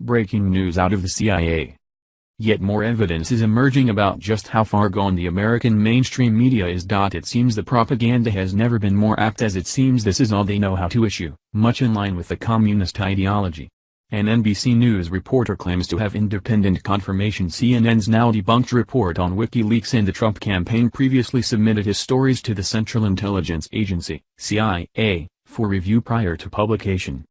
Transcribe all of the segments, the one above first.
Breaking news out of the CIA. Yet more evidence is emerging about just how far gone the American mainstream media is. It seems the propaganda has never been more apt, as it seems this is all they know how to issue, much in line with the communist ideology. An NBC News reporter claims to have independent confirmation CNN's now debunked report on WikiLeaks and the Trump campaign previously submitted his stories to the Central Intelligence Agency, CIA, for review prior to publication.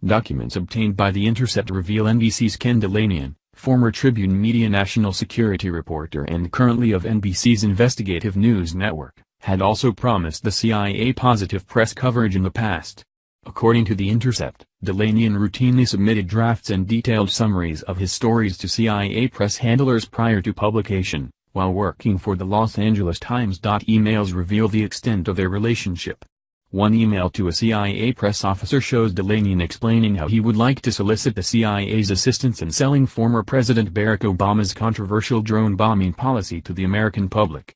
Documents obtained by The Intercept reveal NBC's Ken Dilanian, former Tribune Media national security reporter and currently of NBC's investigative news network, had also promised the CIA positive press coverage in the past. According to The Intercept, Dilanian routinely submitted drafts and detailed summaries of his stories to CIA press handlers prior to publication, while working for the Los Angeles Times. Emails reveal the extent of their relationship. One email to a CIA press officer shows Dilanian explaining how he would like to solicit the CIA's assistance in selling former President Barack Obama's controversial drone bombing policy to the American public.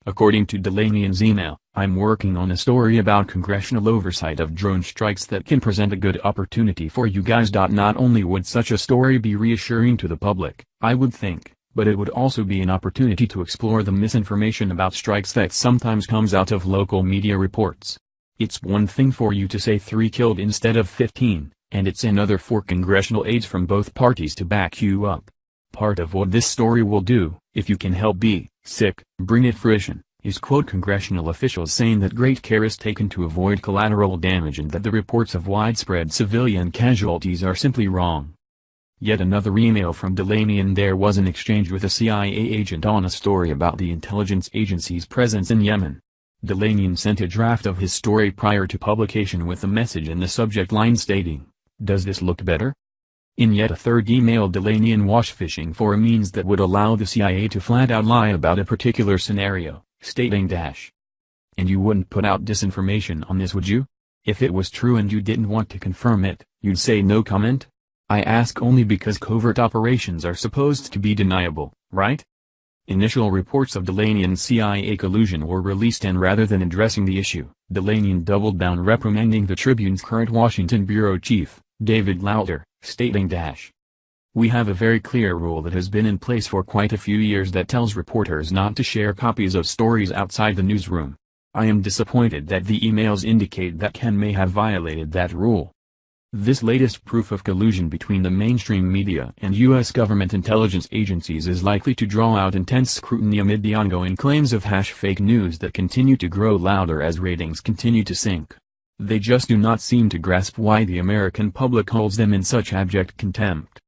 According to Dilanian's email, "I'm working on a story about congressional oversight of drone strikes that can present a good opportunity for you guys. Not only would such a story be reassuring to the public, I would think, but it would also be an opportunity to explore the misinformation about strikes that sometimes comes out of local media reports. It's one thing for you to say 3 killed instead of 15, and it's another for congressional aides from both parties to back you up. Part of what this story will do, if you can help bring it fruition, is quote congressional officials saying that great care is taken to avoid collateral damage and that the reports of widespread civilian casualties are simply wrong." Yet another email from Dilanian. There was an exchange with a CIA agent on a story about the intelligence agency's presence in Yemen. Dilanian sent a draft of his story prior to publication with a message in the subject line stating, "Does this look better?" In yet a third email, Dilanian was fishing for a means that would allow the CIA to flat out lie about a particular scenario, stating "And you wouldn't put out disinformation on this, would you? If it was true and you didn't want to confirm it, you'd say no comment? I ask only because covert operations are supposed to be deniable, right?" Initial reports of Dilanian's CIA collusion were released, and rather than addressing the issue, Dilanian doubled down, reprimanding the Tribune's current Washington bureau chief, David Lauter, stating "We have a very clear rule that has been in place for quite a few years that tells reporters not to share copies of stories outside the newsroom. I am disappointed that the emails indicate that Ken may have violated that rule." This latest proof of collusion between the mainstream media and U.S. government intelligence agencies is likely to draw out intense scrutiny amid the ongoing claims of fake news that continue to grow louder as ratings continue to sink. They just do not seem to grasp why the American public holds them in such abject contempt.